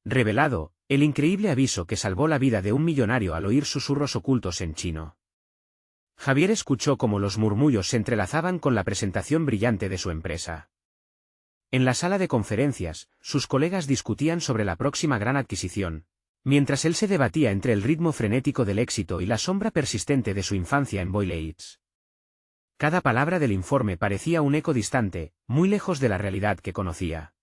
revelado, el increíble aviso que salvó la vida de un millonario al oír susurros ocultos en chino. Javier escuchó cómo los murmullos se entrelazaban con la presentación brillante de su empresa. En la sala de conferencias, sus colegas discutían sobre la próxima gran adquisición, mientras él se debatía entre el ritmo frenético del éxito y la sombra persistente de su infancia en Boyle Heights. Cada palabra del informe parecía un eco distante, muy lejos de la realidad que conocía.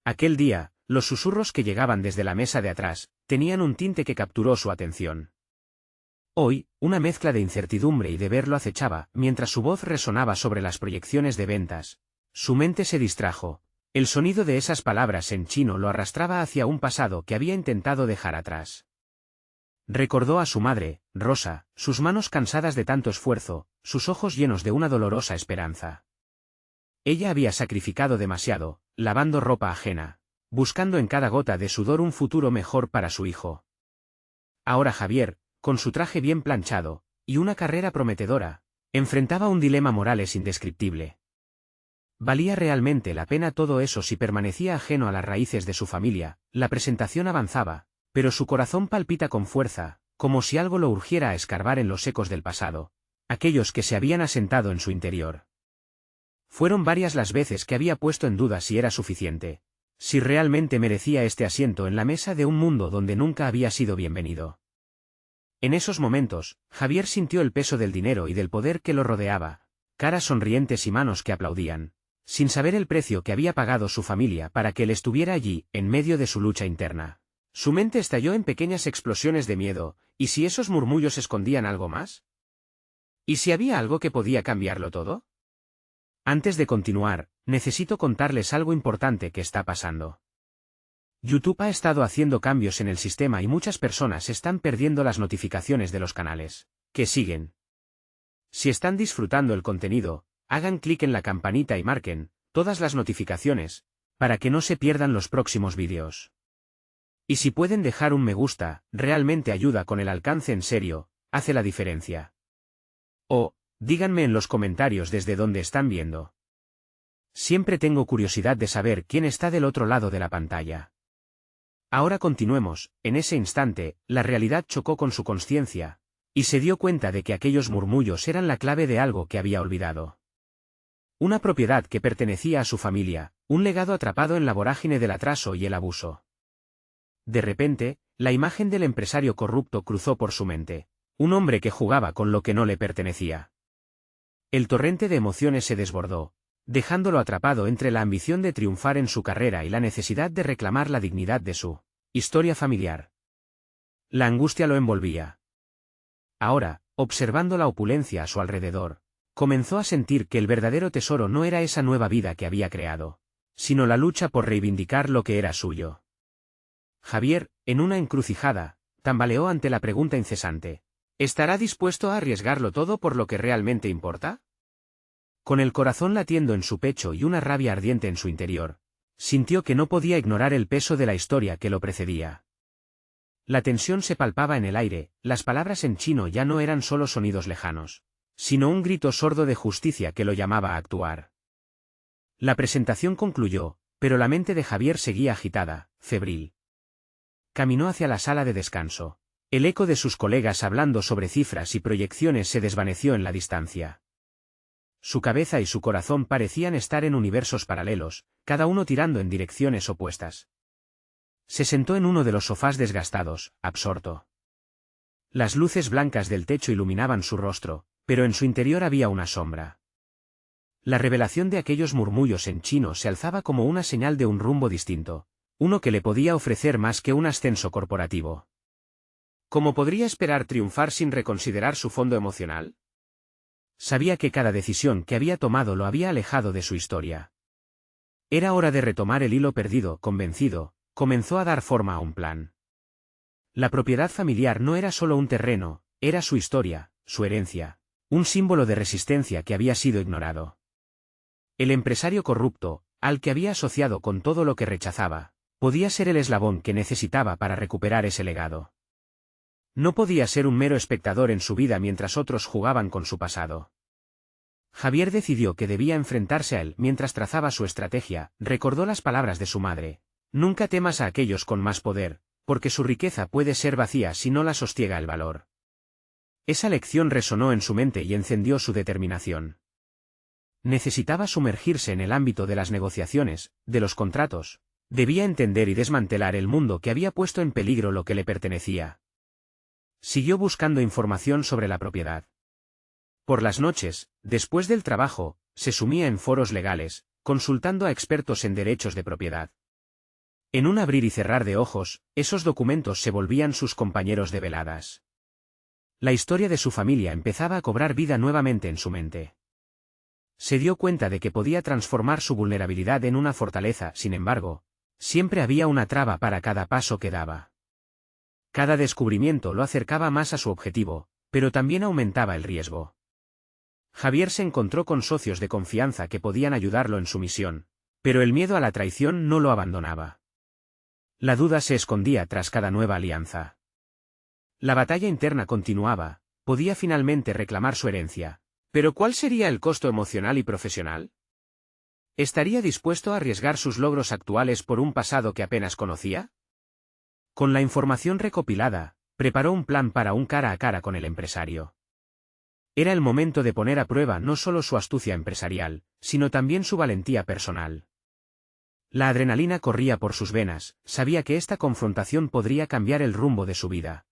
Aquel día, los susurros que llegaban desde la mesa de atrás, tenían un tinte que capturó su atención. Hoy, una mezcla de incertidumbre y deber lo acechaba, mientras su voz resonaba sobre las proyecciones de ventas. Su mente se distrajo. El sonido de esas palabras en chino lo arrastraba hacia un pasado que había intentado dejar atrás. Recordó a su madre, Rosa, sus manos cansadas de tanto esfuerzo, sus ojos llenos de una dolorosa esperanza. Ella había sacrificado demasiado, lavando ropa ajena, buscando en cada gota de sudor un futuro mejor para su hijo. Ahora Javier, con su traje bien planchado, y una carrera prometedora, enfrentaba un dilema moral indescriptible. ¿Valía realmente la pena todo eso si permanecía ajeno a las raíces de su familia? La presentación avanzaba, pero su corazón palpita con fuerza, como si algo lo urgiera a escarbar en los ecos del pasado, aquellos que se habían asentado en su interior. Fueron varias las veces que había puesto en duda si era suficiente, si realmente merecía este asiento en la mesa de un mundo donde nunca había sido bienvenido. En esos momentos, Javier sintió el peso del dinero y del poder que lo rodeaba, caras sonrientes y manos que aplaudían, sin saber el precio que había pagado su familia para que él estuviera allí, en medio de su lucha interna. Su mente estalló en pequeñas explosiones de miedo, ¿y si esos murmullos escondían algo más? ¿Y si había algo que podía cambiarlo todo? Antes de continuar, necesito contarles algo importante que está pasando. YouTube ha estado haciendo cambios en el sistema y muchas personas están perdiendo las notificaciones de los canales que siguen. Si están disfrutando el contenido, hagan clic en la campanita y marquen todas las notificaciones, para que no se pierdan los próximos vídeos. Y si pueden dejar un me gusta, realmente ayuda con el alcance en serio, hace la diferencia. O, díganme en los comentarios desde dónde están viendo. Siempre tengo curiosidad de saber quién está del otro lado de la pantalla. Ahora continuemos. En ese instante, la realidad chocó con su conciencia, y se dio cuenta de que aquellos murmullos eran la clave de algo que había olvidado. Una propiedad que pertenecía a su familia, un legado atrapado en la vorágine del atraso y el abuso. De repente, la imagen del empresario corrupto cruzó por su mente, un hombre que jugaba con lo que no le pertenecía. El torrente de emociones se desbordó, dejándolo atrapado entre la ambición de triunfar en su carrera y la necesidad de reclamar la dignidad de su historia familiar. La angustia lo envolvía. Ahora, observando la opulencia a su alrededor, comenzó a sentir que el verdadero tesoro no era esa nueva vida que había creado, sino la lucha por reivindicar lo que era suyo. Javier, en una encrucijada, tambaleó ante la pregunta incesante: ¿estará dispuesto a arriesgarlo todo por lo que realmente importa? Con el corazón latiendo en su pecho y una rabia ardiente en su interior, sintió que no podía ignorar el peso de la historia que lo precedía. La tensión se palpaba en el aire, las palabras en chino ya no eran solo sonidos lejanos, sino un grito sordo de justicia que lo llamaba a actuar. La presentación concluyó, pero la mente de Javier seguía agitada, febril. Caminó hacia la sala de descanso. El eco de sus colegas hablando sobre cifras y proyecciones se desvaneció en la distancia. Su cabeza y su corazón parecían estar en universos paralelos, cada uno tirando en direcciones opuestas. Se sentó en uno de los sofás desgastados, absorto. Las luces blancas del techo iluminaban su rostro, pero en su interior había una sombra. La revelación de aquellos murmullos en chino se alzaba como una señal de un rumbo distinto, uno que le podía ofrecer más que un ascenso corporativo. ¿Cómo podría esperar triunfar sin reconsiderar su fondo emocional? Sabía que cada decisión que había tomado lo había alejado de su historia. Era hora de retomar el hilo perdido. Convencido, comenzó a dar forma a un plan. La propiedad familiar no era solo un terreno, era su historia, su herencia, un símbolo de resistencia que había sido ignorado. El empresario corrupto, al que había asociado con todo lo que rechazaba, podía ser el eslabón que necesitaba para recuperar ese legado. No podía ser un mero espectador en su vida mientras otros jugaban con su pasado. Javier decidió que debía enfrentarse a él. Mientras trazaba su estrategia, recordó las palabras de su madre: Nunca temas a aquellos con más poder, porque su riqueza puede ser vacía si no la sostiene el valor. Esa lección resonó en su mente y encendió su determinación. Necesitaba sumergirse en el ámbito de las negociaciones, de los contratos. Debía entender y desmantelar el mundo que había puesto en peligro lo que le pertenecía. Siguió buscando información sobre la propiedad. Por las noches, después del trabajo, se sumía en foros legales, consultando a expertos en derechos de propiedad. En un abrir y cerrar de ojos, esos documentos se volvían sus compañeros de veladas. La historia de su familia empezaba a cobrar vida nuevamente en su mente. Se dio cuenta de que podía transformar su vulnerabilidad en una fortaleza, sin embargo, siempre había una traba para cada paso que daba. Cada descubrimiento lo acercaba más a su objetivo, pero también aumentaba el riesgo. Javier se encontró con socios de confianza que podían ayudarlo en su misión, pero el miedo a la traición no lo abandonaba. La duda se escondía tras cada nueva alianza. La batalla interna continuaba, podía finalmente reclamar su herencia, pero ¿cuál sería el costo emocional y profesional? ¿Estaría dispuesto a arriesgar sus logros actuales por un pasado que apenas conocía? Con la información recopilada, preparó un plan para un cara a cara con el empresario. Era el momento de poner a prueba no solo su astucia empresarial, sino también su valentía personal. La adrenalina corría por sus venas, sabía que esta confrontación podría cambiar el rumbo de su vida.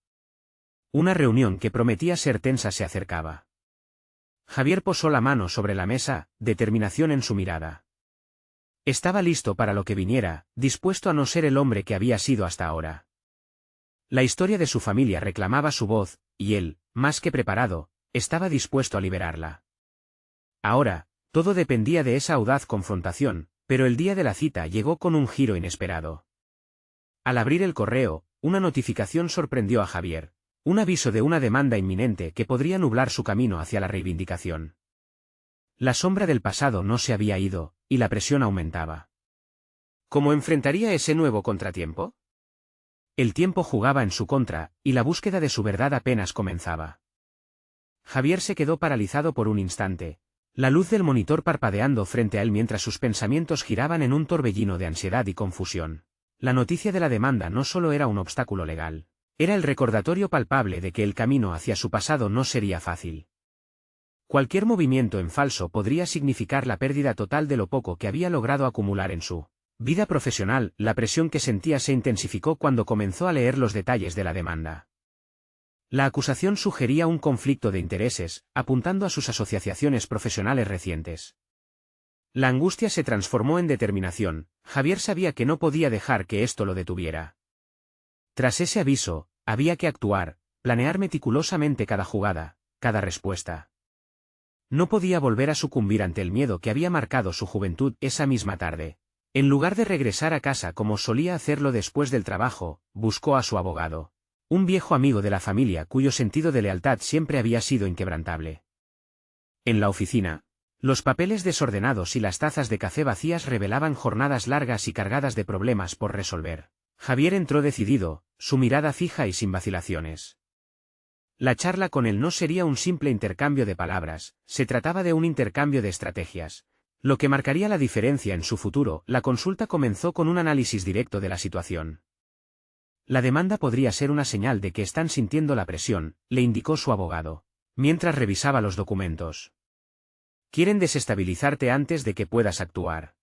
Una reunión que prometía ser tensa se acercaba. Javier posó la mano sobre la mesa, determinación en su mirada. Estaba listo para lo que viniera, dispuesto a no ser el hombre que había sido hasta ahora. La historia de su familia reclamaba su voz, y él, más que preparado, estaba dispuesto a liberarla. Ahora, todo dependía de esa audaz confrontación, pero el día de la cita llegó con un giro inesperado. Al abrir el correo, una notificación sorprendió a Javier, un aviso de una demanda inminente que podría nublar su camino hacia la reivindicación. La sombra del pasado no se había ido, y la presión aumentaba. ¿Cómo enfrentaría ese nuevo contratiempo? El tiempo jugaba en su contra, y la búsqueda de su verdad apenas comenzaba. Javier se quedó paralizado por un instante, la luz del monitor parpadeando frente a él mientras sus pensamientos giraban en un torbellino de ansiedad y confusión. La noticia de la demanda no solo era un obstáculo legal, era el recordatorio palpable de que el camino hacia su pasado no sería fácil. Cualquier movimiento en falso podría significar la pérdida total de lo poco que había logrado acumular en su vida profesional. La presión que sentía se intensificó cuando comenzó a leer los detalles de la demanda. La acusación sugería un conflicto de intereses, apuntando a sus asociaciones profesionales recientes. La angustia se transformó en determinación. Javier sabía que no podía dejar que esto lo detuviera. Tras ese aviso, había que actuar, planear meticulosamente cada jugada, cada respuesta. No podía volver a sucumbir ante el miedo que había marcado su juventud esa misma tarde. En lugar de regresar a casa como solía hacerlo después del trabajo, buscó a su abogado. Un viejo amigo de la familia cuyo sentido de lealtad siempre había sido inquebrantable. En la oficina, los papeles desordenados y las tazas de café vacías revelaban jornadas largas y cargadas de problemas por resolver. Javier entró decidido, su mirada fija y sin vacilaciones. La charla con él no sería un simple intercambio de palabras, se trataba de un intercambio de estrategias, lo que marcaría la diferencia en su futuro. La consulta comenzó con un análisis directo de la situación. La demanda podría ser una señal de que están sintiendo la presión, le indicó su abogado, mientras revisaba los documentos. Quieren desestabilizarte antes de que puedas actuar.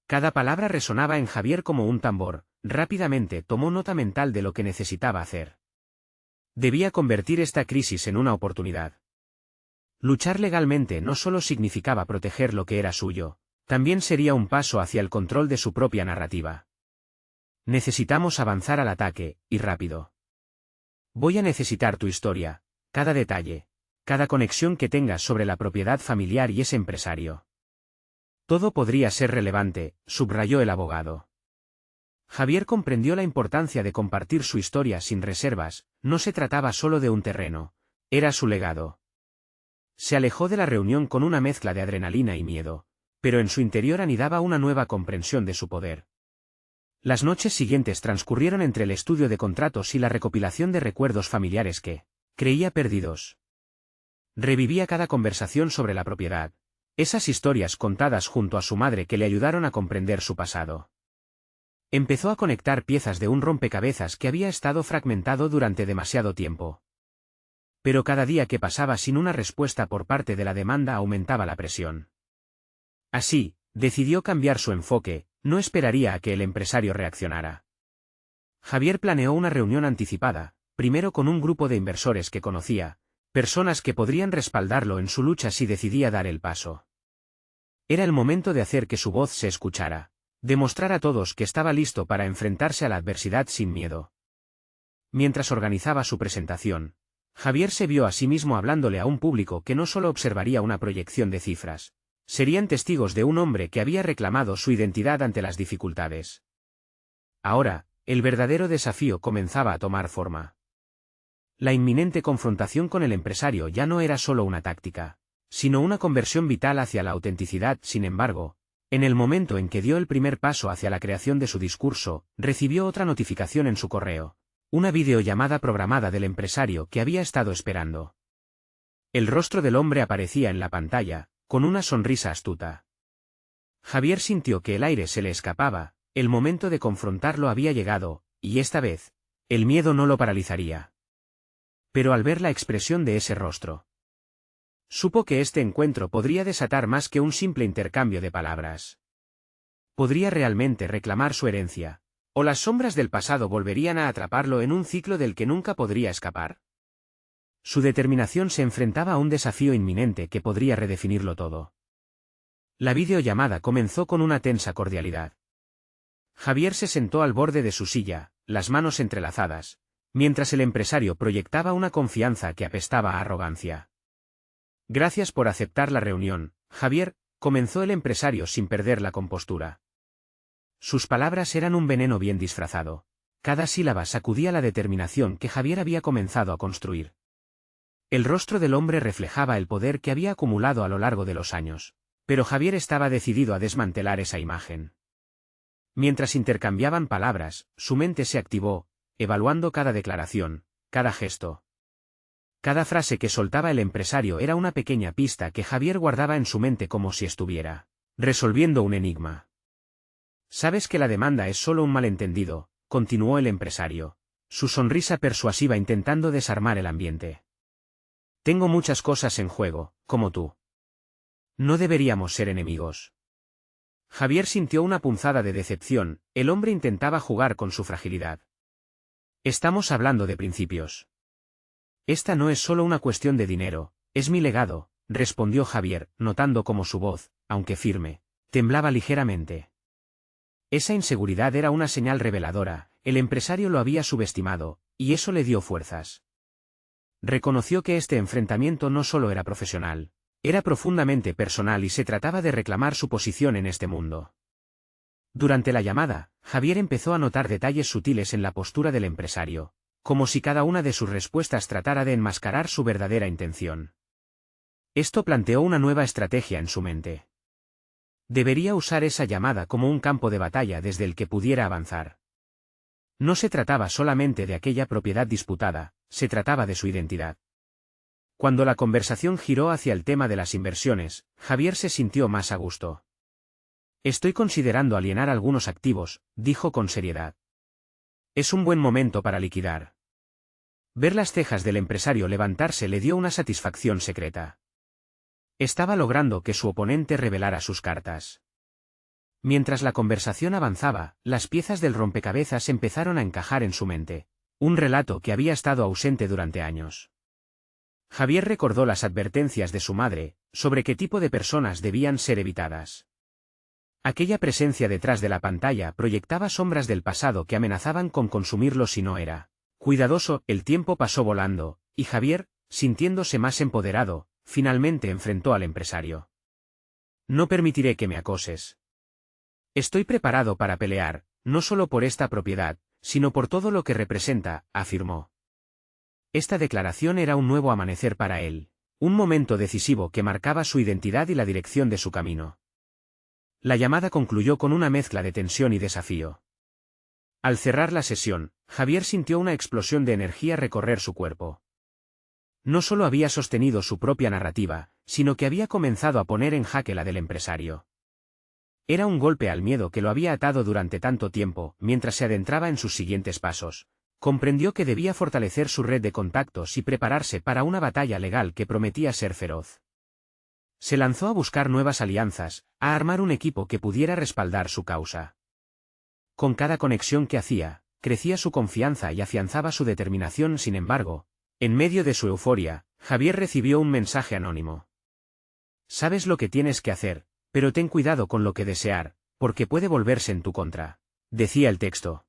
Cada palabra resonaba en Javier como un tambor. Rápidamente tomó nota mental de lo que necesitaba hacer. Debía convertir esta crisis en una oportunidad. Luchar legalmente no solo significaba proteger lo que era suyo, también sería un paso hacia el control de su propia narrativa. Necesitamos avanzar al ataque, y rápido. Voy a necesitar tu historia, cada detalle, cada conexión que tengas sobre la propiedad familiar y ese empresario. Todo podría ser relevante, subrayó el abogado. Javier comprendió la importancia de compartir su historia sin reservas. No se trataba solo de un terreno, era su legado. Se alejó de la reunión con una mezcla de adrenalina y miedo, pero en su interior anidaba una nueva comprensión de su poder. Las noches siguientes transcurrieron entre el estudio de contratos y la recopilación de recuerdos familiares que creía perdidos. Revivía cada conversación sobre la propiedad, esas historias contadas junto a su madre que le ayudaron a comprender su pasado. Empezó a conectar piezas de un rompecabezas que había estado fragmentado durante demasiado tiempo. Pero cada día que pasaba sin una respuesta por parte de la demanda aumentaba la presión. Así, decidió cambiar su enfoque, no esperaría a que el empresario reaccionara. Javier planeó una reunión anticipada, primero con un grupo de inversores que conocía, personas que podrían respaldarlo en su lucha si decidía dar el paso. Era el momento de hacer que su voz se escuchara, demostrar a todos que estaba listo para enfrentarse a la adversidad sin miedo. Mientras organizaba su presentación, Javier se vio a sí mismo hablándole a un público que no solo observaría una proyección de cifras, serían testigos de un hombre que había reclamado su identidad ante las dificultades. Ahora, el verdadero desafío comenzaba a tomar forma. La inminente confrontación con el empresario ya no era solo una táctica, sino una conversión vital hacia la autenticidad. Sin embargo, en el momento en que dio el primer paso hacia la creación de su discurso, recibió otra notificación en su correo, una videollamada programada del empresario que había estado esperando. El rostro del hombre aparecía en la pantalla, con una sonrisa astuta. Javier sintió que el aire se le escapaba, el momento de confrontarlo había llegado, y esta vez, el miedo no lo paralizaría. Pero al ver la expresión de ese rostro, supo que este encuentro podría desatar más que un simple intercambio de palabras. Podría realmente reclamar su herencia, o las sombras del pasado volverían a atraparlo en un ciclo del que nunca podría escapar. Su determinación se enfrentaba a un desafío inminente que podría redefinirlo todo. La videollamada comenzó con una tensa cordialidad. Javier se sentó al borde de su silla, las manos entrelazadas, mientras el empresario proyectaba una confianza que apestaba a arrogancia. Gracias por aceptar la reunión, Javier, comenzó el empresario sin perder la compostura. Sus palabras eran un veneno bien disfrazado. Cada sílaba sacudía la determinación que Javier había comenzado a construir. El rostro del hombre reflejaba el poder que había acumulado a lo largo de los años, pero Javier estaba decidido a desmantelar esa imagen. Mientras intercambiaban palabras, su mente se activó, evaluando cada declaración, cada gesto. Cada frase que soltaba el empresario era una pequeña pista que Javier guardaba en su mente como si estuviera resolviendo un enigma. «Sabes que la demanda es solo un malentendido», continuó el empresario, su sonrisa persuasiva intentando desarmar el ambiente. «Tengo muchas cosas en juego, como tú. No deberíamos ser enemigos». Javier sintió una punzada de decepción, el hombre intentaba jugar con su fragilidad. «Estamos hablando de principios. Esta no es solo una cuestión de dinero, es mi legado», respondió Javier, notando cómo su voz, aunque firme, temblaba ligeramente. Esa inseguridad era una señal reveladora, el empresario lo había subestimado, y eso le dio fuerzas. Reconoció que este enfrentamiento no solo era profesional, era profundamente personal y se trataba de reclamar su posición en este mundo. Durante la llamada, Javier empezó a notar detalles sutiles en la postura del empresario, como si cada una de sus respuestas tratara de enmascarar su verdadera intención. Esto planteó una nueva estrategia en su mente. Debería usar esa llamada como un campo de batalla desde el que pudiera avanzar. No se trataba solamente de aquella propiedad disputada, se trataba de su identidad. Cuando la conversación giró hacia el tema de las inversiones, Javier se sintió más a gusto. «Estoy considerando alienar algunos activos», dijo con seriedad. «Es un buen momento para liquidar». Ver las cejas del empresario levantarse le dio una satisfacción secreta. Estaba logrando que su oponente revelara sus cartas. Mientras la conversación avanzaba, las piezas del rompecabezas empezaron a encajar en su mente, un relato que había estado ausente durante años. Javier recordó las advertencias de su madre, sobre qué tipo de personas debían ser evitadas. Aquella presencia detrás de la pantalla proyectaba sombras del pasado que amenazaban con consumirlo si no era cuidadoso. El tiempo pasó volando, y Javier, sintiéndose más empoderado, finalmente enfrentó al empresario. «No permitiré que me acoses. Estoy preparado para pelear, no solo por esta propiedad, sino por todo lo que representa», afirmó. Esta declaración era un nuevo amanecer para él, un momento decisivo que marcaba su identidad y la dirección de su camino. La llamada concluyó con una mezcla de tensión y desafío. Al cerrar la sesión, Javier sintió una explosión de energía recorrer su cuerpo. No solo había sostenido su propia narrativa, sino que había comenzado a poner en jaque la del empresario. Era un golpe al miedo que lo había atado durante tanto tiempo. Mientras se adentraba en sus siguientes pasos, comprendió que debía fortalecer su red de contactos y prepararse para una batalla legal que prometía ser feroz. Se lanzó a buscar nuevas alianzas, a armar un equipo que pudiera respaldar su causa. Con cada conexión que hacía, crecía su confianza y afianzaba su determinación. Sin embargo, en medio de su euforia, Javier recibió un mensaje anónimo. Sabes lo que tienes que hacer, pero ten cuidado con lo que desear, porque puede volverse en tu contra, decía el texto.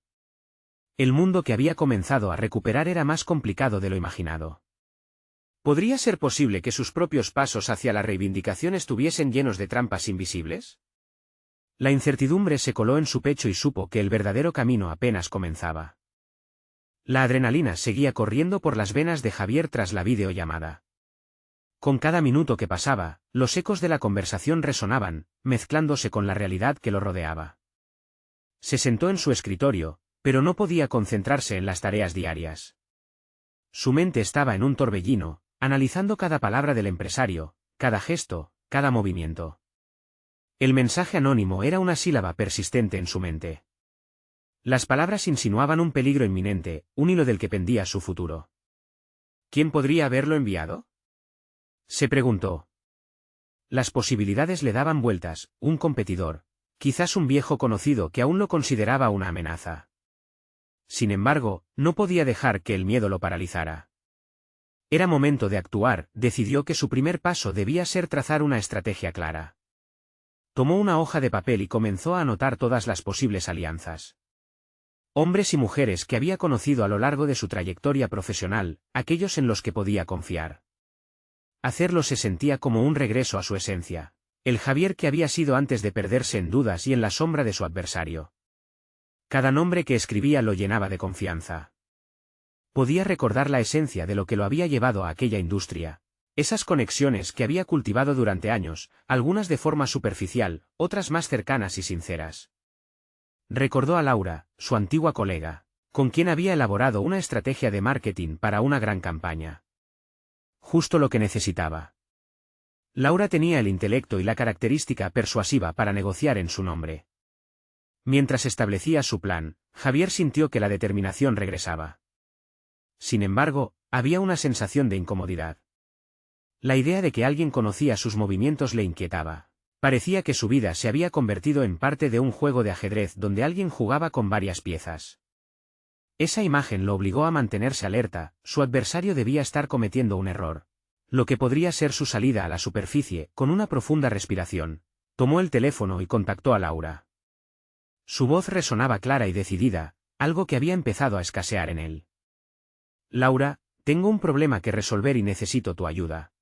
El mundo que había comenzado a recuperar era más complicado de lo imaginado. ¿Podría ser posible que sus propios pasos hacia la reivindicación estuviesen llenos de trampas invisibles? La incertidumbre se coló en su pecho y supo que el verdadero camino apenas comenzaba. La adrenalina seguía corriendo por las venas de Javier tras la videollamada. Con cada minuto que pasaba, los ecos de la conversación resonaban, mezclándose con la realidad que lo rodeaba. Se sentó en su escritorio, pero no podía concentrarse en las tareas diarias. Su mente estaba en un torbellino, analizando cada palabra del empresario, cada gesto, cada movimiento. El mensaje anónimo era una sílaba persistente en su mente. Las palabras insinuaban un peligro inminente, un hilo del que pendía su futuro. ¿Quién podría haberlo enviado?, se preguntó. Las posibilidades le daban vueltas: un competidor, quizás un viejo conocido que aún lo consideraba una amenaza. Sin embargo, no podía dejar que el miedo lo paralizara. Era momento de actuar. Decidió que su primer paso debía ser trazar una estrategia clara. Tomó una hoja de papel y comenzó a anotar todas las posibles alianzas. Hombres y mujeres que había conocido a lo largo de su trayectoria profesional, aquellos en los que podía confiar. Hacerlo se sentía como un regreso a su esencia, el Javier que había sido antes de perderse en dudas y en la sombra de su adversario. Cada nombre que escribía lo llenaba de confianza. Podía recordar la esencia de lo que lo había llevado a aquella industria, esas conexiones que había cultivado durante años, algunas de forma superficial, otras más cercanas y sinceras. Recordó a Laura, su antigua colega, con quien había elaborado una estrategia de marketing para una gran campaña. Justo lo que necesitaba. Laura tenía el intelecto y la característica persuasiva para negociar en su nombre. Mientras establecía su plan, Javier sintió que la determinación regresaba. Sin embargo, había una sensación de incomodidad. La idea de que alguien conocía sus movimientos le inquietaba. Parecía que su vida se había convertido en parte de un juego de ajedrez donde alguien jugaba con varias piezas. Esa imagen lo obligó a mantenerse alerta. Su adversario debía estar cometiendo un error. Lo que podría ser su salida a la superficie. Con una profunda respiración, tomó el teléfono y contactó a Laura. Su voz resonaba clara y decidida, algo que había empezado a escasear en él. Laura, tengo un problema que resolver y necesito tu ayuda.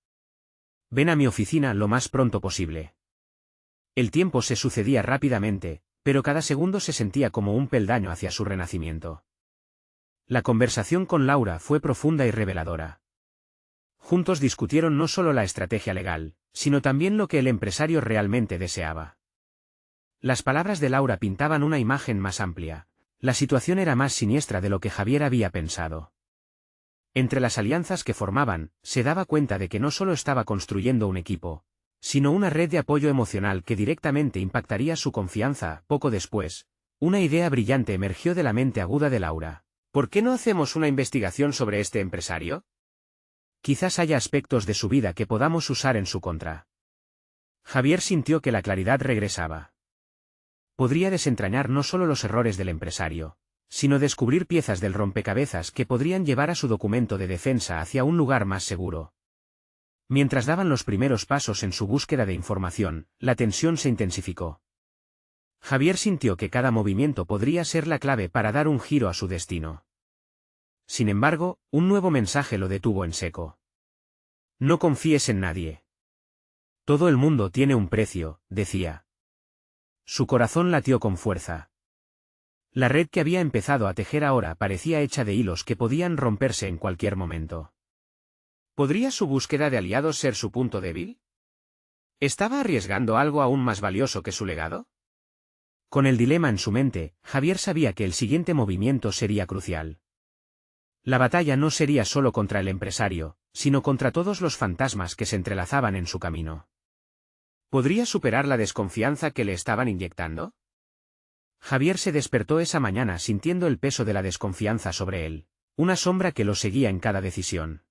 Ven a mi oficina lo más pronto posible. El tiempo se sucedía rápidamente, pero cada segundo se sentía como un peldaño hacia su renacimiento. La conversación con Laura fue profunda y reveladora. Juntos discutieron no solo la estrategia legal, sino también lo que el empresario realmente deseaba. Las palabras de Laura pintaban una imagen más amplia. La situación era más siniestra de lo que Javier había pensado. Entre las alianzas que formaban, se daba cuenta de que no solo estaba construyendo un equipo, sino una red de apoyo emocional que directamente impactaría su confianza. Poco después, una idea brillante emergió de la mente aguda de Laura. ¿Por qué no hacemos una investigación sobre este empresario? Quizás haya aspectos de su vida que podamos usar en su contra. Javier sintió que la claridad regresaba. Podría desentrañar no solo los errores del empresario, sino descubrir piezas del rompecabezas que podrían llevar a su documento de defensa hacia un lugar más seguro. Mientras daban los primeros pasos en su búsqueda de información, la tensión se intensificó. Javier sintió que cada movimiento podría ser la clave para dar un giro a su destino. Sin embargo, un nuevo mensaje lo detuvo en seco. No confíes en nadie. Todo el mundo tiene un precio, decía. Su corazón latió con fuerza. La red que había empezado a tejer ahora parecía hecha de hilos que podían romperse en cualquier momento. ¿Podría su búsqueda de aliados ser su punto débil? ¿Estaba arriesgando algo aún más valioso que su legado? Con el dilema en su mente, Javier sabía que el siguiente movimiento sería crucial. La batalla no sería solo contra el empresario, sino contra todos los fantasmas que se entrelazaban en su camino. ¿Podría superar la desconfianza que le estaban inyectando? Javier se despertó esa mañana sintiendo el peso de la desconfianza sobre él, una sombra que lo seguía en cada decisión.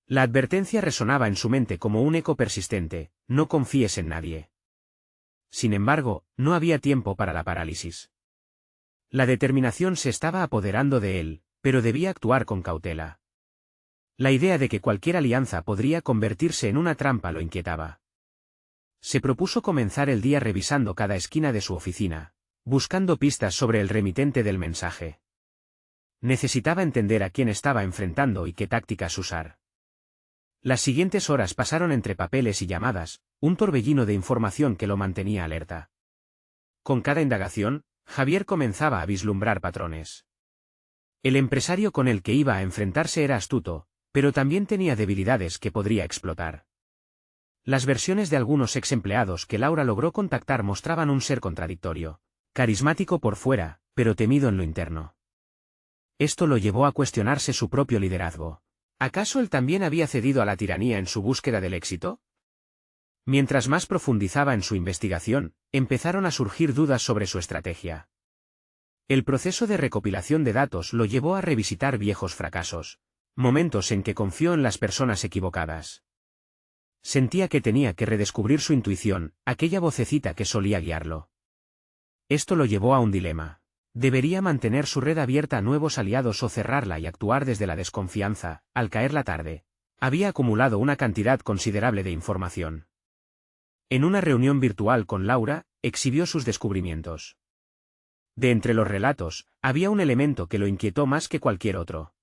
La advertencia resonaba en su mente como un eco persistente: no confíes en nadie. Sin embargo, no había tiempo para la parálisis. La determinación se estaba apoderando de él, pero debía actuar con cautela. La idea de que cualquier alianza podría convertirse en una trampa lo inquietaba. Se propuso comenzar el día revisando cada esquina de su oficina, buscando pistas sobre el remitente del mensaje. Necesitaba entender a quién estaba enfrentando y qué tácticas usar. Las siguientes horas pasaron entre papeles y llamadas, un torbellino de información que lo mantenía alerta. Con cada indagación, Javier comenzaba a vislumbrar patrones. El empresario con el que iba a enfrentarse era astuto, pero también tenía debilidades que podría explotar. Las versiones de algunos ex empleados que Laura logró contactar mostraban un ser contradictorio, carismático por fuera, pero temido en lo interno. Esto lo llevó a cuestionarse su propio liderazgo. ¿Acaso él también había cedido a la tiranía en su búsqueda del éxito? Mientras más profundizaba en su investigación, empezaron a surgir dudas sobre su estrategia. El proceso de recopilación de datos lo llevó a revisitar viejos fracasos, momentos en que confió en las personas equivocadas. Sentía que tenía que redescubrir su intuición, aquella vocecita que solía guiarlo. Esto lo llevó a un dilema. ¿Debería mantener su red abierta a nuevos aliados o cerrarla y actuar desde la desconfianza? Al caer la tarde, había acumulado una cantidad considerable de información. En una reunión virtual con Laura, exhibió sus descubrimientos. De entre los relatos, había un elemento que lo inquietó más que cualquier otro.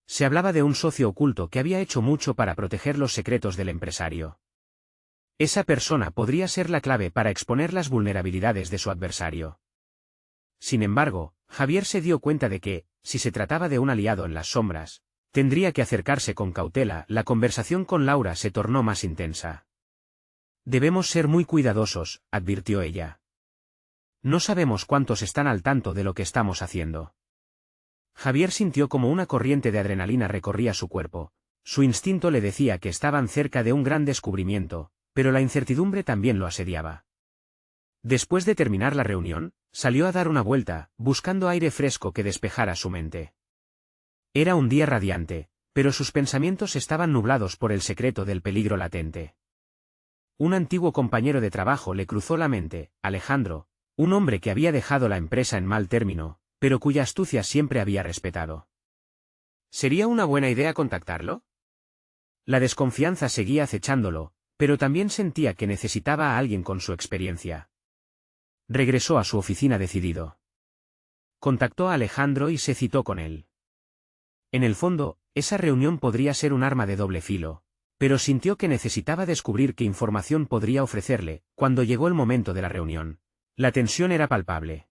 Se hablaba de un socio oculto que había hecho mucho para proteger los secretos del empresario. Esa persona podría ser la clave para exponer las vulnerabilidades de su adversario. Sin embargo, Javier se dio cuenta de que, si se trataba de un aliado en las sombras, tendría que acercarse con cautela. La conversación con Laura se tornó más intensa. Debemos ser muy cuidadosos, advirtió ella. No sabemos cuántos están al tanto de lo que estamos haciendo. Javier sintió como una corriente de adrenalina recorría su cuerpo. Su instinto le decía que estaban cerca de un gran descubrimiento, pero la incertidumbre también lo asediaba. Después de terminar la reunión, salió a dar una vuelta, buscando aire fresco que despejara su mente. Era un día radiante, pero sus pensamientos estaban nublados por el secreto del peligro latente. Un antiguo compañero de trabajo le cruzó la mente: Alejandro, un hombre que había dejado la empresa en mal término, pero cuya astucia siempre había respetado. ¿Sería una buena idea contactarlo? La desconfianza seguía acechándolo, pero también sentía que necesitaba a alguien con su experiencia. Regresó a su oficina decidido. Contactó a Alejandro y se citó con él. En el fondo, esa reunión podría ser un arma de doble filo, pero sintió que necesitaba descubrir qué información podría ofrecerle. Cuando llegó el momento de la reunión, la tensión era palpable.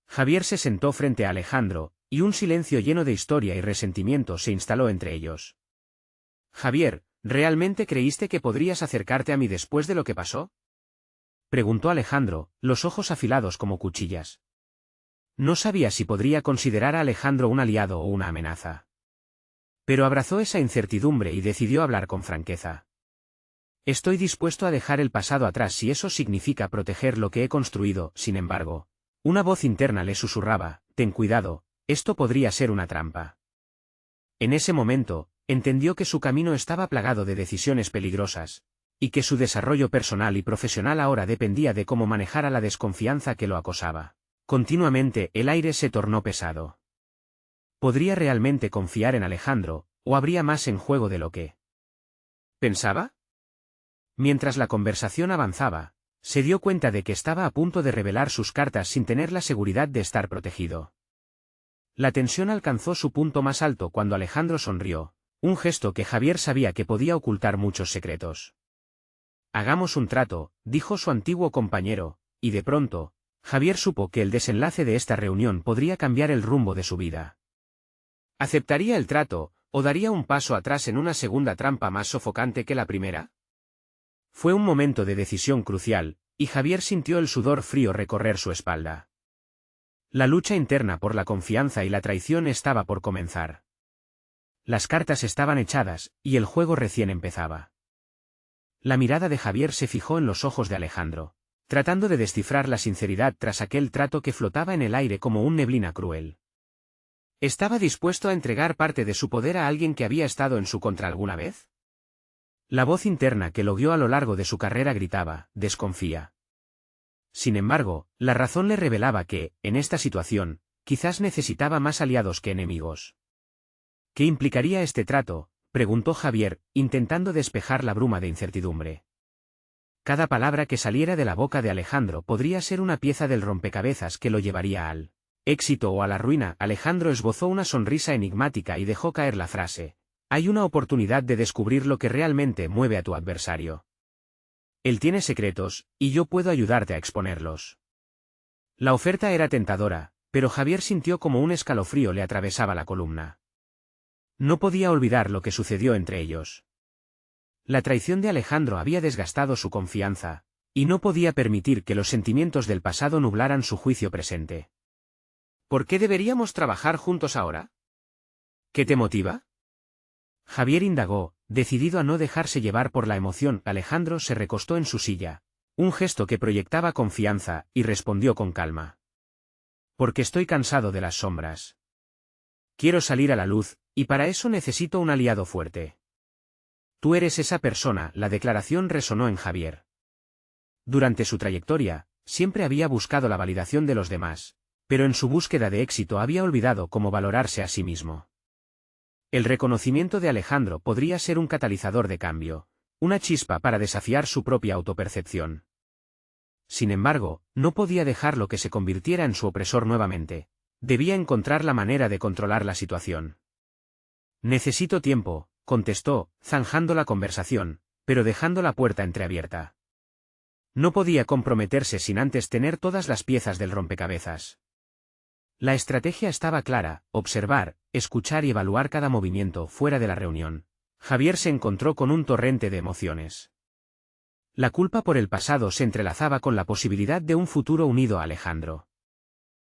Javier se sentó frente a Alejandro, y un silencio lleno de historia y resentimiento se instaló entre ellos. Javier, ¿realmente creíste que podrías acercarte a mí después de lo que pasó? Preguntó Alejandro, los ojos afilados como cuchillas. No sabía si podría considerar a Alejandro un aliado o una amenaza. Pero abrazó esa incertidumbre y decidió hablar con franqueza. Estoy dispuesto a dejar el pasado atrás si eso significa proteger lo que he construido. Sin embargo, una voz interna le susurraba: ten cuidado, esto podría ser una trampa. En ese momento, entendió que su camino estaba plagado de decisiones peligrosas, y que su desarrollo personal y profesional ahora dependía de cómo manejara la desconfianza que lo acosaba. Continuamente el aire se tornó pesado. ¿Podría realmente confiar en Alejandro, o habría más en juego de lo que pensaba? Mientras la conversación avanzaba, se dio cuenta de que estaba a punto de revelar sus cartas sin tener la seguridad de estar protegido. La tensión alcanzó su punto más alto cuando Alejandro sonrió, un gesto que Javier sabía que podía ocultar muchos secretos. Hagamos un trato, dijo su antiguo compañero, y de pronto, Javier supo que el desenlace de esta reunión podría cambiar el rumbo de su vida. ¿Aceptaría el trato, o daría un paso atrás en una segunda trampa más sofocante que la primera? Fue un momento de decisión crucial, y Javier sintió el sudor frío recorrer su espalda. La lucha interna por la confianza y la traición estaba por comenzar. Las cartas estaban echadas, y el juego recién empezaba. La mirada de Javier se fijó en los ojos de Alejandro, tratando de descifrar la sinceridad tras aquel trato que flotaba en el aire como un neblina cruel. ¿Estaba dispuesto a entregar parte de su poder a alguien que había estado en su contra alguna vez? La voz interna que lo guió a lo largo de su carrera gritaba, desconfía. Sin embargo, la razón le revelaba que, en esta situación, quizás necesitaba más aliados que enemigos. ¿Qué implicaría este trato?, preguntó Javier, intentando despejar la bruma de incertidumbre. Cada palabra que saliera de la boca de Alejandro podría ser una pieza del rompecabezas que lo llevaría al éxito o a la ruina. Alejandro esbozó una sonrisa enigmática y dejó caer la frase: hay una oportunidad de descubrir lo que realmente mueve a tu adversario. Él tiene secretos, y yo puedo ayudarte a exponerlos. La oferta era tentadora, pero Javier sintió como un escalofrío le atravesaba la columna. No podía olvidar lo que sucedió entre ellos. La traición de Alejandro había desgastado su confianza, y no podía permitir que los sentimientos del pasado nublaran su juicio presente. ¿Por qué deberíamos trabajar juntos ahora? ¿Qué te motiva? Javier indagó, decidido a no dejarse llevar por la emoción. Alejandro se recostó en su silla, un gesto que proyectaba confianza, y respondió con calma. Porque estoy cansado de las sombras. Quiero salir a la luz, y para eso necesito un aliado fuerte. Tú eres esa persona. La declaración resonó en Javier. Durante su trayectoria, siempre había buscado la validación de los demás, pero en su búsqueda de éxito había olvidado cómo valorarse a sí mismo. El reconocimiento de Alejandro podría ser un catalizador de cambio, una chispa para desafiar su propia autopercepción. Sin embargo, no podía dejarlo que se convirtiera en su opresor nuevamente. Debía encontrar la manera de controlar la situación. Necesito tiempo, contestó, zanjando la conversación, pero dejando la puerta entreabierta. No podía comprometerse sin antes tener todas las piezas del rompecabezas. La estrategia estaba clara: observar, escuchar y evaluar cada movimiento. Fuera de la reunión, Javier se encontró con un torrente de emociones. La culpa por el pasado se entrelazaba con la posibilidad de un futuro unido a Alejandro.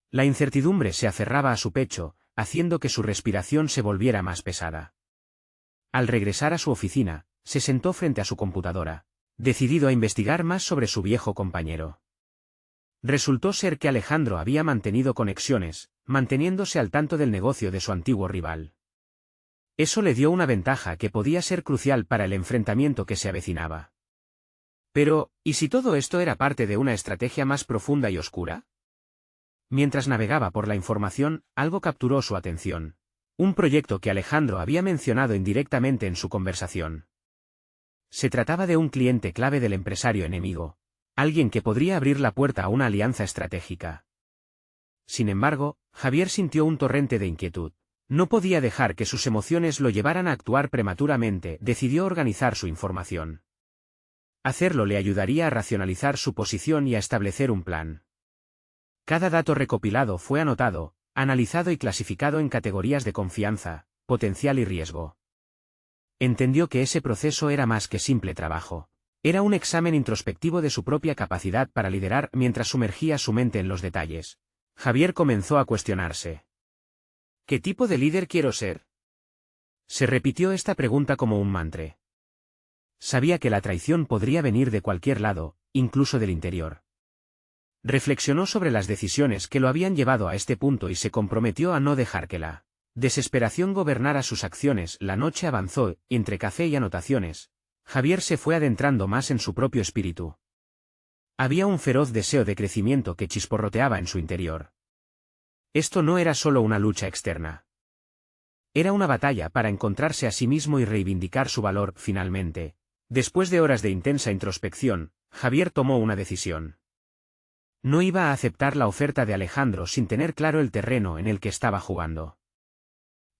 La incertidumbre se aferraba a su pecho, haciendo que su respiración se volviera más pesada. Al regresar a su oficina, se sentó frente a su computadora, decidido a investigar más sobre su viejo compañero. Resultó ser que Alejandro había mantenido conexiones, manteniéndose al tanto del negocio de su antiguo rival. Eso le dio una ventaja que podía ser crucial para el enfrentamiento que se avecinaba. Pero, ¿y si todo esto era parte de una estrategia más profunda y oscura? Mientras navegaba por la información, algo capturó su atención. Un proyecto que Alejandro había mencionado indirectamente en su conversación. Se trataba de un cliente clave del empresario enemigo, alguien que podría abrir la puerta a una alianza estratégica. Sin embargo, Javier sintió un torrente de inquietud. No podía dejar que sus emociones lo llevaran a actuar prematuramente. Decidió organizar su información. Hacerlo le ayudaría a racionalizar su posición y a establecer un plan. Cada dato recopilado fue anotado, analizado y clasificado en categorías de confianza, potencial y riesgo. Entendió que ese proceso era más que simple trabajo. Era un examen introspectivo de su propia capacidad para liderar. Mientras sumergía su mente en los detalles, Javier comenzó a cuestionarse. ¿Qué tipo de líder quiero ser? Se repitió esta pregunta como un mantra. Sabía que la traición podría venir de cualquier lado, incluso del interior. Reflexionó sobre las decisiones que lo habían llevado a este punto y se comprometió a no dejar que la desesperación gobernara sus acciones. La noche avanzó, y entre café y anotaciones, Javier se fue adentrando más en su propio espíritu. Había un feroz deseo de crecimiento que chisporroteaba en su interior. Esto no era solo una lucha externa. Era una batalla para encontrarse a sí mismo y reivindicar su valor. Finalmente, después de horas de intensa introspección, Javier tomó una decisión. No iba a aceptar la oferta de Alejandro sin tener claro el terreno en el que estaba jugando.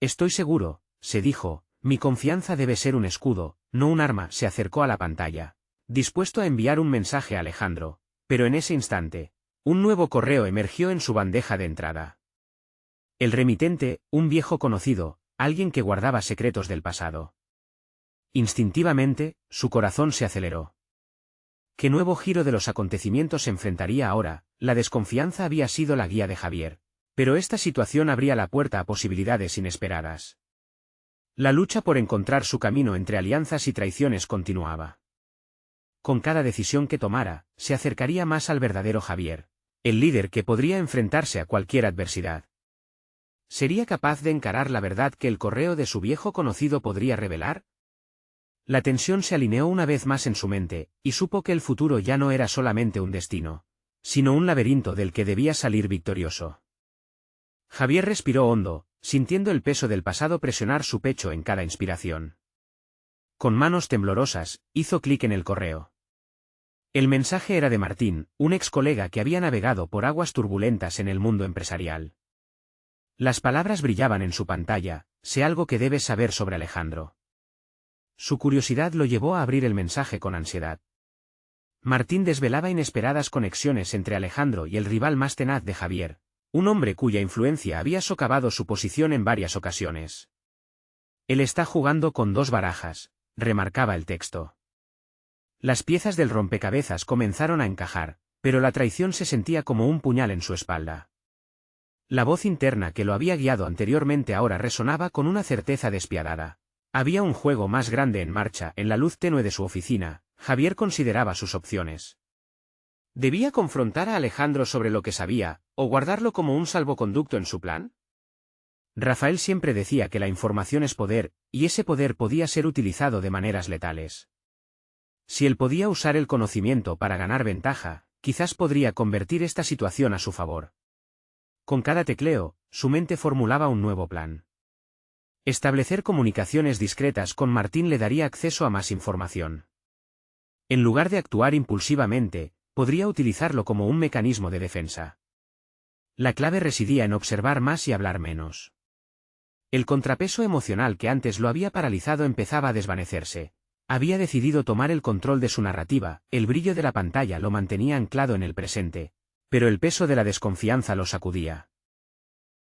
Estoy seguro, se dijo, mi confianza debe ser un escudo, no un arma. Se acercó a la pantalla, dispuesto a enviar un mensaje a Alejandro, pero en ese instante, un nuevo correo emergió en su bandeja de entrada. El remitente, un viejo conocido, alguien que guardaba secretos del pasado. Instintivamente, su corazón se aceleró. ¿Qué nuevo giro de los acontecimientos se enfrentaría ahora? La desconfianza había sido la guía de Javier, pero esta situación abría la puerta a posibilidades inesperadas. La lucha por encontrar su camino entre alianzas y traiciones continuaba. con cada decisión que tomara, se acercaría más al verdadero Javier, el líder que podría enfrentarse a cualquier adversidad. ¿Sería capaz de encarar la verdad que el correo de su viejo conocido podría revelar? La tensión se alineó una vez más en su mente, y supo que el futuro ya no era solamente un destino, sino un laberinto del que debía salir victorioso. Javier respiró hondo, sintiendo el peso del pasado presionar su pecho en cada inspiración. Con manos temblorosas, hizo clic en el correo. El mensaje era de Martín, un ex colega que había navegado por aguas turbulentas en el mundo empresarial. Las palabras brillaban en su pantalla: sé algo que debes saber sobre Alejandro. Su curiosidad lo llevó a abrir el mensaje con ansiedad. Martín desvelaba inesperadas conexiones entre Alejandro y el rival más tenaz de Javier, un hombre cuya influencia había socavado su posición en varias ocasiones. Él está jugando con dos barajas, remarcaba el texto. Las piezas del rompecabezas comenzaron a encajar, pero la traición se sentía como un puñal en su espalda. La voz interna que lo había guiado anteriormente ahora resonaba con una certeza despiadada. Había un juego más grande en marcha. En la luz tenue de su oficina, Javier consideraba sus opciones. ¿Debía confrontar a Alejandro sobre lo que sabía, o guardarlo como un salvoconducto en su plan? Rafael siempre decía que la información es poder, y ese poder podía ser utilizado de maneras letales. Si él podía usar el conocimiento para ganar ventaja, quizás podría convertir esta situación a su favor. Con cada tecleo, su mente formulaba un nuevo plan. Establecer comunicaciones discretas con Martín le daría acceso a más información. En lugar de actuar impulsivamente, podría utilizarlo como un mecanismo de defensa. La clave residía en observar más y hablar menos. El contrapeso emocional que antes lo había paralizado empezaba a desvanecerse. Había decidido tomar el control de su narrativa. El brillo de la pantalla lo mantenía anclado en el presente, pero el peso de la desconfianza lo sacudía.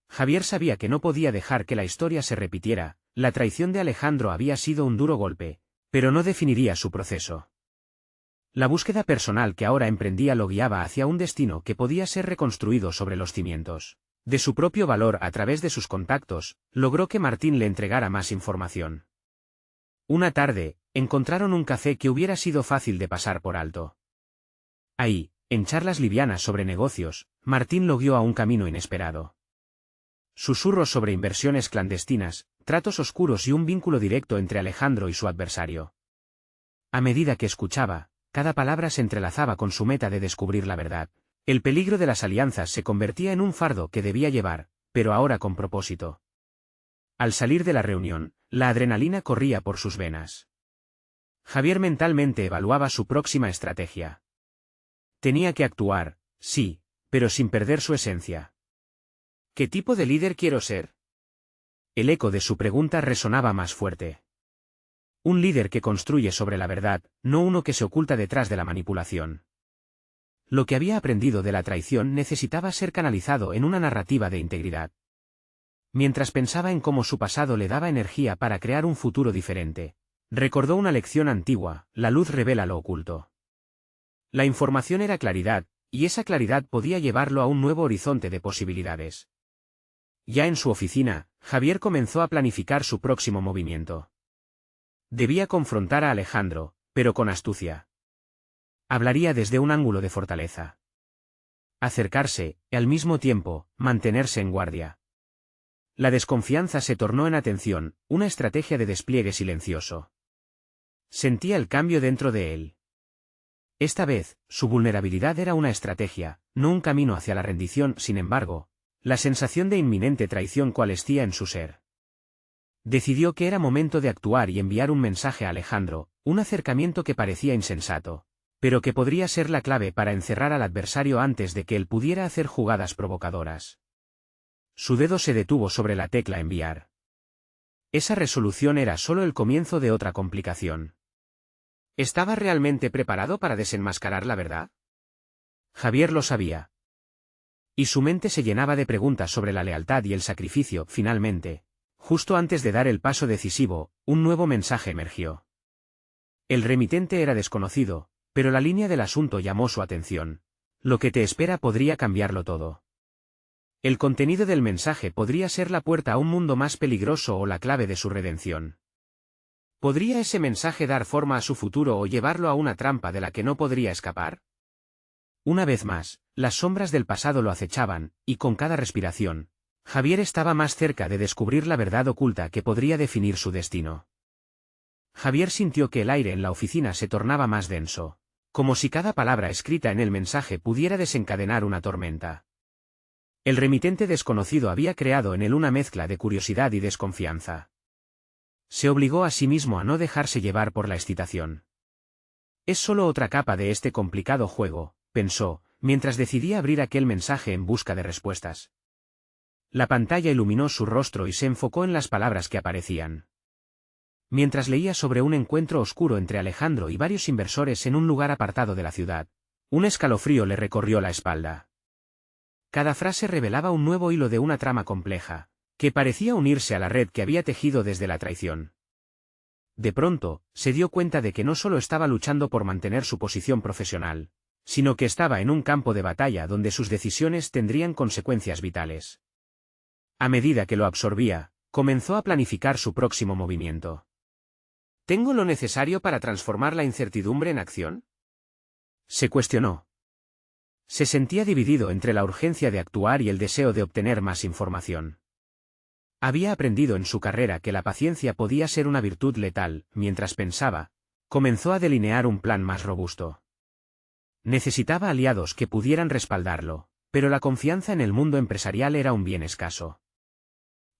Javier sabía que no podía dejar que la historia se repitiera. La traición de Alejandro había sido un duro golpe, pero no definiría su proceso. La búsqueda personal que ahora emprendía lo guiaba hacia un destino que podía ser reconstruido sobre los cimientos de su propio valor. A través de sus contactos, logró que Martín le entregara más información. Una tarde, encontraron un café que hubiera sido fácil de pasar por alto. Ahí, en charlas livianas sobre negocios, Martín lo guió a un camino inesperado. Susurros sobre inversiones clandestinas, tratos oscuros y un vínculo directo entre Alejandro y su adversario. A medida que escuchaba, cada palabra se entrelazaba con su meta de descubrir la verdad. El peligro de las alianzas se convertía en un fardo que debía llevar, pero ahora con propósito. Al salir de la reunión, la adrenalina corría por sus venas. Javier mentalmente evaluaba su próxima estrategia. Tenía que actuar, sí, pero sin perder su esencia. ¿Qué tipo de líder quiero ser? El eco de su pregunta resonaba más fuerte. Un líder que construye sobre la verdad, no uno que se oculta detrás de la manipulación. Lo que había aprendido de la traición necesitaba ser canalizado en una narrativa de integridad. Mientras pensaba en cómo su pasado le daba energía para crear un futuro diferente, recordó una lección antigua: la luz revela lo oculto. La información era claridad, y esa claridad podía llevarlo a un nuevo horizonte de posibilidades. Ya en su oficina, Javier comenzó a planificar su próximo movimiento. Debía confrontar a Alejandro, pero con astucia. Hablaría desde un ángulo de fortaleza. Acercarse, y al mismo tiempo, mantenerse en guardia. La desconfianza se tornó en atención, una estrategia de despliegue silencioso. Sentía el cambio dentro de él. Esta vez, su vulnerabilidad era una estrategia, no un camino hacia la rendición. Sin embargo, la sensación de inminente traición coalescía en su ser. Decidió que era momento de actuar y enviar un mensaje a Alejandro, un acercamiento que parecía insensato, pero que podría ser la clave para encerrar al adversario antes de que él pudiera hacer jugadas provocadoras. Su dedo se detuvo sobre la tecla enviar. Esa resolución era solo el comienzo de otra complicación. ¿Estaba realmente preparado para desenmascarar la verdad? Javier lo sabía. Y su mente se llenaba de preguntas sobre la lealtad y el sacrificio. Finalmente, justo antes de dar el paso decisivo, un nuevo mensaje emergió. El remitente era desconocido, pero la línea del asunto llamó su atención. Lo que te espera podría cambiarlo todo. El contenido del mensaje podría ser la puerta a un mundo más peligroso o la clave de su redención. ¿Podría ese mensaje dar forma a su futuro o llevarlo a una trampa de la que no podría escapar? Una vez más, las sombras del pasado lo acechaban, y con cada respiración, Javier estaba más cerca de descubrir la verdad oculta que podría definir su destino. Javier sintió que el aire en la oficina se tornaba más denso, como si cada palabra escrita en el mensaje pudiera desencadenar una tormenta. El remitente desconocido había creado en él una mezcla de curiosidad y desconfianza. Se obligó a sí mismo a no dejarse llevar por la excitación. Es solo otra capa de este complicado juego, pensó, mientras decidía abrir aquel mensaje en busca de respuestas. La pantalla iluminó su rostro y se enfocó en las palabras que aparecían. Mientras leía sobre un encuentro oscuro entre Alejandro y varios inversores en un lugar apartado de la ciudad, un escalofrío le recorrió la espalda. Cada frase revelaba un nuevo hilo de una trama compleja, que parecía unirse a la red que había tejido desde la traición. De pronto, se dio cuenta de que no solo estaba luchando por mantener su posición profesional, sino que estaba en un campo de batalla donde sus decisiones tendrían consecuencias vitales. A medida que lo absorbía, comenzó a planificar su próximo movimiento. ¿Tengo lo necesario para transformar la incertidumbre en acción? Se cuestionó. Se sentía dividido entre la urgencia de actuar y el deseo de obtener más información. Había aprendido en su carrera que la paciencia podía ser una virtud letal. Mientras pensaba, comenzó a delinear un plan más robusto. Necesitaba aliados que pudieran respaldarlo, pero la confianza en el mundo empresarial era un bien escaso.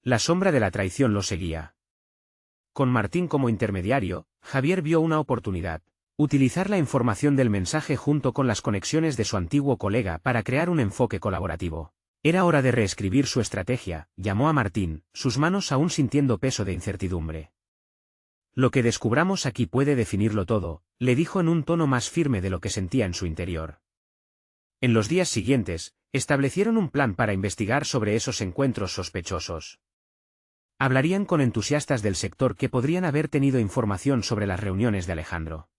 La sombra de la traición lo seguía. Con Martín como intermediario, Javier vio una oportunidad: utilizar la información del mensaje junto con las conexiones de su antiguo colega para crear un enfoque colaborativo. Era hora de reescribir su estrategia. Llamó a Martín, sus manos aún sintiendo peso de incertidumbre. Lo que descubramos aquí puede definirlo todo, le dijo en un tono más firme de lo que sentía en su interior. En los días siguientes, establecieron un plan para investigar sobre esos encuentros sospechosos. Hablarían con entusiastas del sector que podrían haber tenido información sobre las reuniones de Alejandro.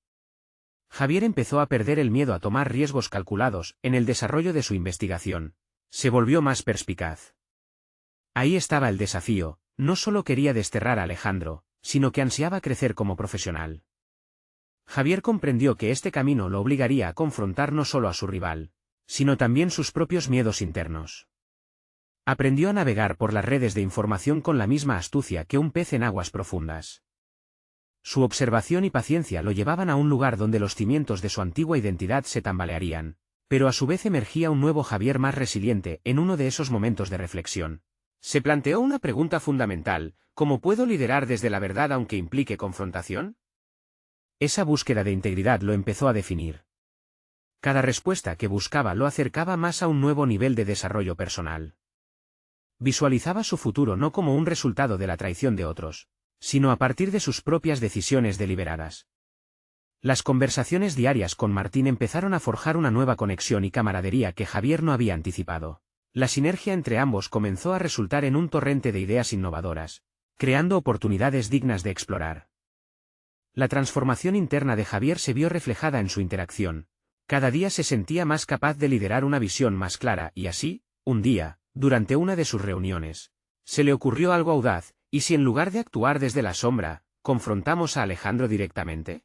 Javier empezó a perder el miedo a tomar riesgos calculados en el desarrollo de su investigación. Se volvió más perspicaz. Ahí estaba el desafío: no solo quería desterrar a Alejandro, sino que ansiaba crecer como profesional. Javier comprendió que este camino lo obligaría a confrontar no solo a su rival, sino también sus propios miedos internos. Aprendió a navegar por las redes de información con la misma astucia que un pez en aguas profundas. Su observación y paciencia lo llevaban a un lugar donde los cimientos de su antigua identidad se tambalearían, pero a su vez emergía un nuevo Javier más resiliente. En uno de esos momentos de reflexión, se planteó una pregunta fundamental: ¿cómo puedo liderar desde la verdad aunque implique confrontación? Esa búsqueda de integridad lo empezó a definir. Cada respuesta que buscaba lo acercaba más a un nuevo nivel de desarrollo personal. Visualizaba su futuro no como un resultado de la traición de otros, sino a partir de sus propias decisiones deliberadas. Las conversaciones diarias con Martín empezaron a forjar una nueva conexión y camaradería que Javier no había anticipado. La sinergia entre ambos comenzó a resultar en un torrente de ideas innovadoras, creando oportunidades dignas de explorar. La transformación interna de Javier se vio reflejada en su interacción. Cada día se sentía más capaz de liderar una visión más clara y así, un día, durante una de sus reuniones, se le ocurrió algo audaz: ¿y si en lugar de actuar desde la sombra, confrontamos a Alejandro directamente?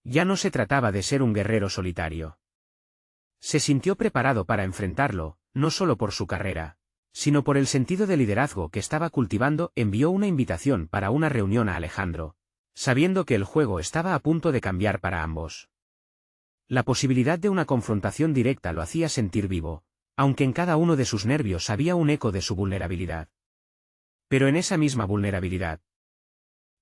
Ya no se trataba de ser un guerrero solitario. Se sintió preparado para enfrentarlo, no solo por su carrera, sino por el sentido de liderazgo que estaba cultivando. Envió una invitación para una reunión a Alejandro, sabiendo que el juego estaba a punto de cambiar para ambos. La posibilidad de una confrontación directa lo hacía sentir vivo, aunque en cada uno de sus nervios había un eco de su vulnerabilidad. Pero en esa misma vulnerabilidad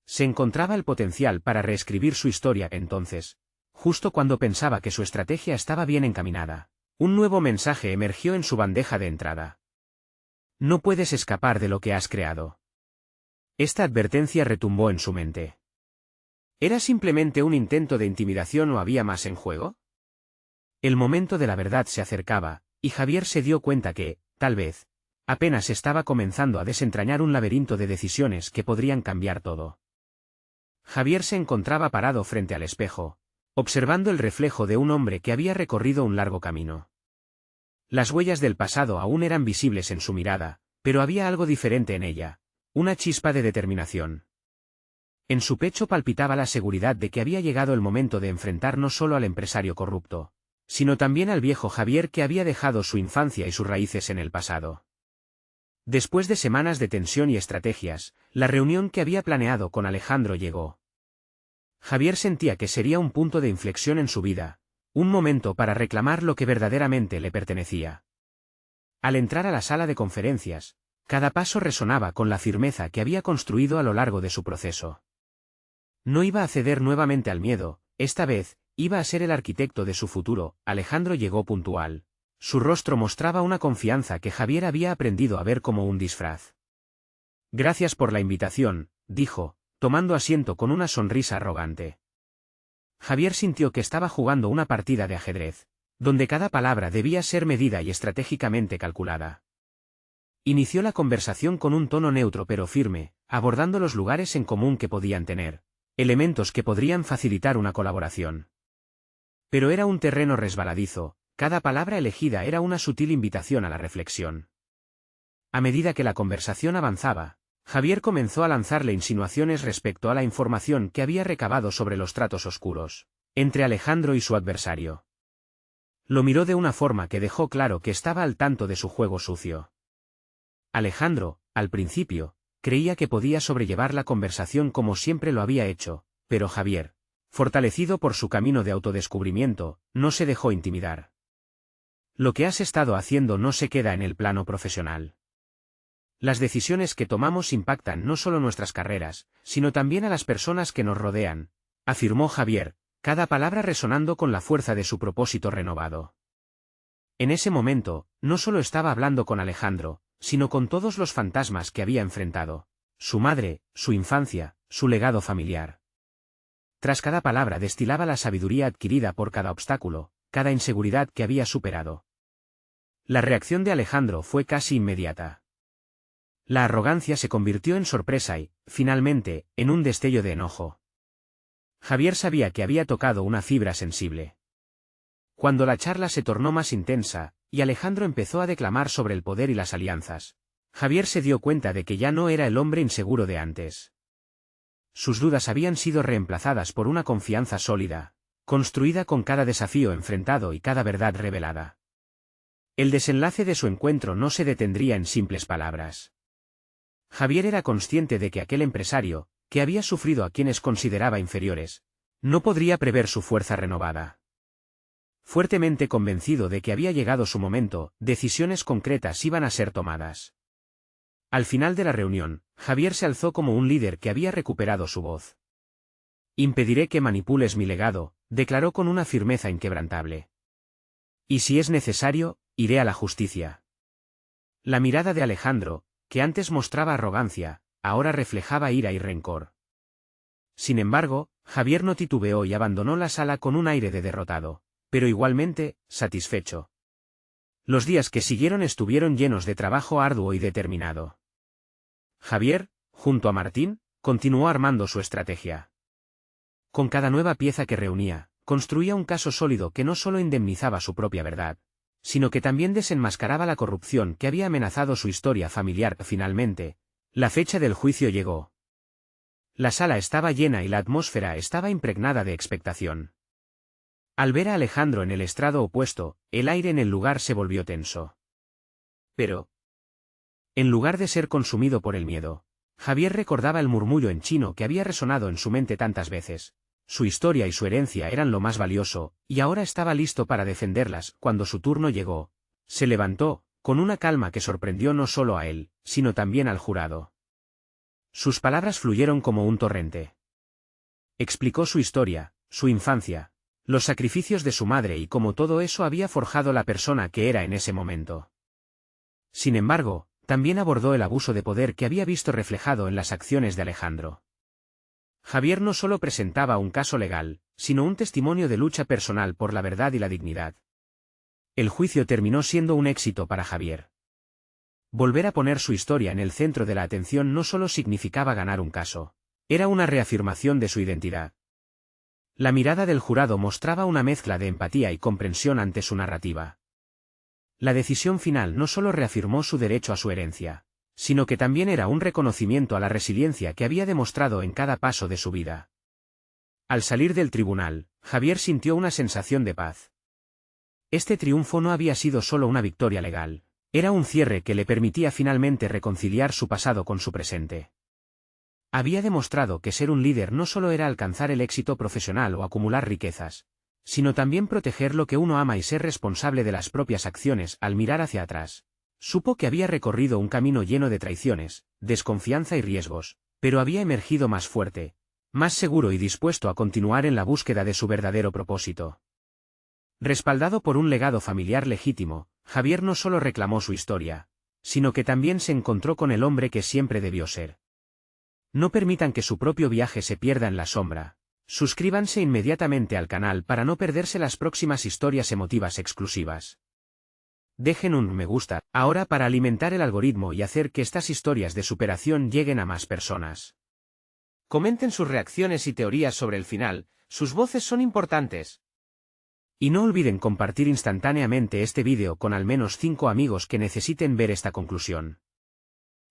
se encontraba el potencial para reescribir su historia. Entonces, justo cuando pensaba que su estrategia estaba bien encaminada, un nuevo mensaje emergió en su bandeja de entrada. No puedes escapar de lo que has creado. Esta advertencia retumbó en su mente. ¿Era simplemente un intento de intimidación o había más en juego? El momento de la verdad se acercaba, y Javier se dio cuenta que, tal vez, apenas estaba comenzando a desentrañar un laberinto de decisiones que podrían cambiar todo. Javier se encontraba parado frente al espejo, observando el reflejo de un hombre que había recorrido un largo camino. Las huellas del pasado aún eran visibles en su mirada, pero había algo diferente en ella: una chispa de determinación. En su pecho palpitaba la seguridad de que había llegado el momento de enfrentar no solo al empresario corrupto, sino también al viejo Javier que había dejado su infancia y sus raíces en el pasado. Después de semanas de tensión y estrategias, la reunión que había planeado con Alejandro llegó. Javier sentía que sería un punto de inflexión en su vida, un momento para reclamar lo que verdaderamente le pertenecía. Al entrar a la sala de conferencias, cada paso resonaba con la firmeza que había construido a lo largo de su proceso. No iba a ceder nuevamente al miedo, esta vez, iba a ser el arquitecto de su futuro. Alejandro llegó puntual. Su rostro mostraba una confianza que Javier había aprendido a ver como un disfraz. Gracias por la invitación, dijo, tomando asiento con una sonrisa arrogante. Javier sintió que estaba jugando una partida de ajedrez, donde cada palabra debía ser medida y estratégicamente calculada. Inició la conversación con un tono neutro pero firme, abordando los lugares en común que podían tener, elementos que podrían facilitar una colaboración. Pero era un terreno resbaladizo, cada palabra elegida era una sutil invitación a la reflexión. A medida que la conversación avanzaba, Javier comenzó a lanzarle insinuaciones respecto a la información que había recabado sobre los tratos oscuros entre Alejandro y su adversario. Lo miró de una forma que dejó claro que estaba al tanto de su juego sucio. Alejandro, al principio, creía que podía sobrellevar la conversación como siempre lo había hecho, pero Javier, fortalecido por su camino de autodescubrimiento, no se dejó intimidar. Lo que has estado haciendo no se queda en el plano profesional. Las decisiones que tomamos impactan no solo nuestras carreras, sino también a las personas que nos rodean, afirmó Javier, cada palabra resonando con la fuerza de su propósito renovado. En ese momento, no solo estaba hablando con Alejandro, sino con todos los fantasmas que había enfrentado, su madre, su infancia, su legado familiar. Tras cada palabra destilaba la sabiduría adquirida por cada obstáculo, cada inseguridad que había superado. La reacción de Alejandro fue casi inmediata. La arrogancia se convirtió en sorpresa y, finalmente, en un destello de enojo. Javier sabía que había tocado una fibra sensible. Cuando la charla se tornó más intensa, y Alejandro empezó a declamar sobre el poder y las alianzas, Javier se dio cuenta de que ya no era el hombre inseguro de antes. Sus dudas habían sido reemplazadas por una confianza sólida, construida con cada desafío enfrentado y cada verdad revelada. El desenlace de su encuentro no se detendría en simples palabras. Javier era consciente de que aquel empresario, que había sufrido a quienes consideraba inferiores, no podría prever su fuerza renovada. Fuertemente convencido de que había llegado su momento, decisiones concretas iban a ser tomadas. Al final de la reunión, Javier se alzó como un líder que había recuperado su voz. Impediré que manipules mi legado, declaró con una firmeza inquebrantable. Y si es necesario, iré a la justicia. La mirada de Alejandro, que antes mostraba arrogancia, ahora reflejaba ira y rencor. Sin embargo, Javier no titubeó y abandonó la sala con un aire de derrotado, pero igualmente, satisfecho. Los días que siguieron estuvieron llenos de trabajo arduo y determinado. Javier, junto a Martín, continuó armando su estrategia. Con cada nueva pieza que reunía, construía un caso sólido que no solo indemnizaba su propia verdad, sino que también desenmascaraba la corrupción que había amenazado su historia familiar. Finalmente, la fecha del juicio llegó. La sala estaba llena y la atmósfera estaba impregnada de expectación. Al ver a Alejandro en el estrado opuesto, el aire en el lugar se volvió tenso. Pero, en lugar de ser consumido por el miedo, Javier recordaba el murmullo en chino que había resonado en su mente tantas veces. Su historia y su herencia eran lo más valioso, y ahora estaba listo para defenderlas. Cuando su turno llegó, se levantó, con una calma que sorprendió no solo a él, sino también al jurado. Sus palabras fluyeron como un torrente. Explicó su historia, su infancia, los sacrificios de su madre y cómo todo eso había forjado la persona que era en ese momento. Sin embargo, también abordó el abuso de poder que había visto reflejado en las acciones de Alejandro. Javier no solo presentaba un caso legal, sino un testimonio de lucha personal por la verdad y la dignidad. El juicio terminó siendo un éxito para Javier. Volver a poner su historia en el centro de la atención no solo significaba ganar un caso, era una reafirmación de su identidad. La mirada del jurado mostraba una mezcla de empatía y comprensión ante su narrativa. La decisión final no solo reafirmó su derecho a su herencia, sino que también era un reconocimiento a la resiliencia que había demostrado en cada paso de su vida. Al salir del tribunal, Javier sintió una sensación de paz. Este triunfo no había sido solo una victoria legal, era un cierre que le permitía finalmente reconciliar su pasado con su presente. Había demostrado que ser un líder no solo era alcanzar el éxito profesional o acumular riquezas, sino también proteger lo que uno ama y ser responsable de las propias acciones. Al mirar hacia atrás, supo que había recorrido un camino lleno de traiciones, desconfianza y riesgos, pero había emergido más fuerte, más seguro y dispuesto a continuar en la búsqueda de su verdadero propósito. Respaldado por un legado familiar legítimo, Javier no solo reclamó su historia, sino que también se encontró con el hombre que siempre debió ser. No permitan que su propio viaje se pierda en la sombra. Suscríbanse inmediatamente al canal para no perderse las próximas historias emotivas exclusivas. Dejen un me gusta ahora para alimentar el algoritmo y hacer que estas historias de superación lleguen a más personas. Comenten sus reacciones y teorías sobre el final, sus voces son importantes. Y no olviden compartir instantáneamente este vídeo con al menos 5 amigos que necesiten ver esta conclusión.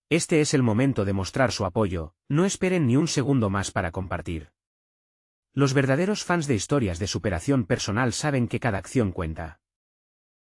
Este es el momento de mostrar su apoyo, no esperen ni un segundo más para compartir. Los verdaderos fans de historias de superación personal saben que cada acción cuenta.